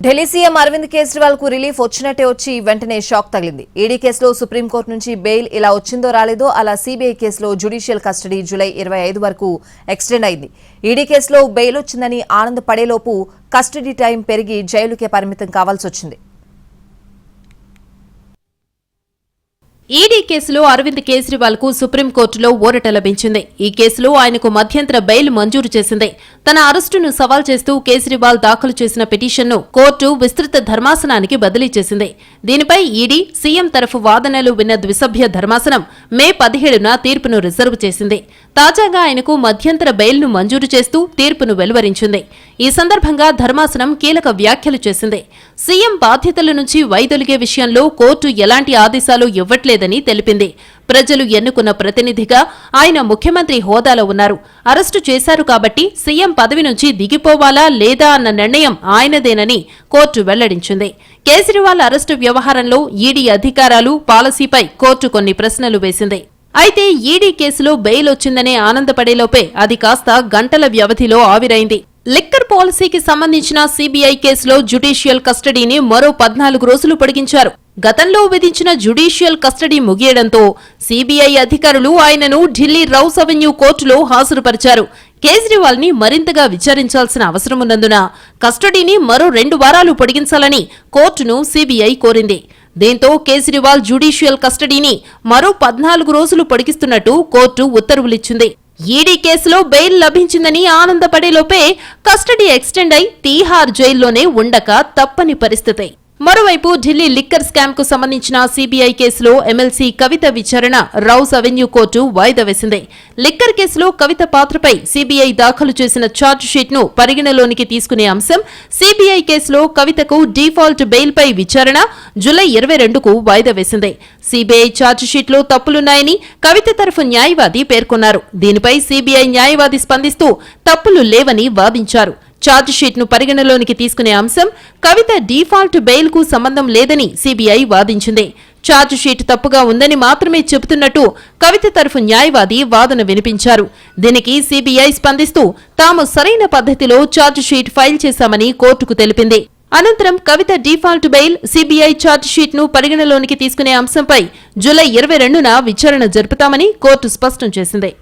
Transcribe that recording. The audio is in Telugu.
ఢిల్లీ సీఎం అరవింద్ కేజ్రీవాల్ కు రిలీఫ్ వచ్చినట్టే వచ్చి వెంటనే షాక్ తగిలింది. ఈడీ కేసులో సుప్రీంకోర్టు నుంచి బెయిల్ ఇలా వచ్చిందో రాలేదో అలా సీబీఐ కేసులో జ్యుడిషియల్ కస్టడీ జూలై 25 వరకు ఎక్స్టెండ్ అయింది. ఈడీ కేసులో బెయిల్ వచ్చిందని ఆనందపడేలోపు కస్టడీ టైం పెరిగి జైలుకే పరిమితం కావాల్సి వచ్చింది. ఈడీ కేసులో అరవింద్ కేజ్రీవాల్ కు సుప్రీంకోర్టులో ఊరట లభించింది. ఈ కేసులో ఆయనకు మధ్యంతర బెయిల్ మంజూరు చేసింది. తన అరెస్టును సవాల్ చేస్తూ కేజ్రీవాల్ దాఖలు చేసిన పిటిషన్ను కోర్టు విస్తృత ధర్మాసనానికి బదిలీ చేసింది. దీనిపై ఈడీ, సీఎం తరఫు వాదనలు విన్న ద్విసభ్య ధర్మాసనం మే 17న తీర్పును రిజర్వ్ చేసింది. తాజాగా ఆయనకు మధ్యంతర బెయిల్ను మంజూరు చేస్తూ తీర్పును వెలువరించింది. ఈ సందర్భంగా ధర్మాసనం కీలక వ్యాఖ్యలు చేసింది. సీఎం బాధ్యతల నుంచి వైదొలిగే విషయంలో కోర్టు ఎలాంటి ఆదేశాలు ఇవ్వట్లేదని తెలిపింది. ప్రజలు ఎన్నుకున్న ప్రతినిధిగా ఆయన ముఖ్యమంత్రి హోదాలో ఉన్నారు. అరెస్టు చేశారు కాబట్టి సీఎం పదవి నుంచి దిగిపోవాలా లేదా అన్న నిర్ణయం ఆయనదేనని కోర్టు వెల్లడించింది. కేజ్రీవాల్ అరెస్టు వ్యవహారంలో ఈడీ అధికారాలు, పాలసీపై కోర్టు కొన్ని ప్రశ్నలు వేసింది. అయితే ఈడీ కేసులో బెయిల్ వచ్చిందనే ఆనందపడేలోపే అది కాస్త గంటల వ్యవధిలో ఆవిరైంది. లిక్కర్ పాలసీకి సంబంధించిన సీబీఐ కేసులో జ్యుడిషియల్ కస్టడీని మరో 14 రోజులు పొడిగించారు. గతంలో విధించిన జ్యుడిషియల్ కస్టడీ ముగియడంతో సీబీఐ అధికారులు ఆయనను ఢిల్లీ రౌస్ అవెన్యూ కోర్టులో హాజరుపరిచారు. కేజ్రీవాల్ ని మరింతగా విచారించాల్సిన అవసరమున్నందున కస్టడీని మరో 2 వారాలు పొడిగించాలని కోర్టును సీబీఐ కోరింది. దీంతో కేజ్రీవాల్ జ్యుడిషియల్ కస్టడీని మరో 14 రోజులు పొడిగిస్తున్నట్టు కోర్టు ఉత్తర్వులిచ్చింది. ఈడీ కేసులో బెయిల్ లభించిందని ఆనందపడేలోపే కస్టడీ ఎక్స్టెండ్ అయి తీహార్ జైల్లోనే ఉండక తప్పని పరిస్థితి. మరోవైపు ఢిల్లీ లిక్కర్ స్కామ్ కు సంబంధించిన సీబీఐ కేసులో ఎమ్మెల్సీ కవిత విచారణ రౌస్ అవెన్యూ కోర్టు వాయిదా వేసింది. లిక్కర్ కేసులో కవిత పాత్రపై సీబీఐ దాఖలు చేసిన ఛార్జ్ షీట్ ను పరిగణలోనికి తీసుకునే అంశం, సీబీఐ కేసులో కవితకు డీఫాల్ట్ బెయిల్ పై విచారణ జూలై 22కు వాయిదా వేసింది. సీబీఐ ఛార్జ్ షీట్ లో తప్పులున్నాయని కవిత తరఫు న్యాయవాది పేర్కొన్నారు. దీనిపై సీబీఐ న్యాయవాది స్పందిస్తూ తప్పులు లేవని వాదించారు. ఛార్జ్ షీట్ ను పరిగణలోనికి తీసుకునే అంశం, కవిత డీఫాల్ట్ బెయిల్ కు సంబంధం లేదని సీబీఐ వాదించింది. ఛార్జ్ షీట్ తప్పుగా ఉందని మాత్రమే చెబుతున్నట్టు కవిత తరఫు న్యాయవాది వాదన వినిపించారు. దీనికి సీబీఐ స్పందిస్తూ తాము సరైన పద్ధతిలో ఛార్జ్ షీట్ ఫైల్ చేశామని కోర్టుకు తెలిపింది. అనంతరం Kavitha default bail, CBI charge sheet ను పరిగణలోనికి తీసుకునే అంశంపై జూలై 22న విచారణ జరుపుతామని కోర్టు స్పష్టం చేసింది.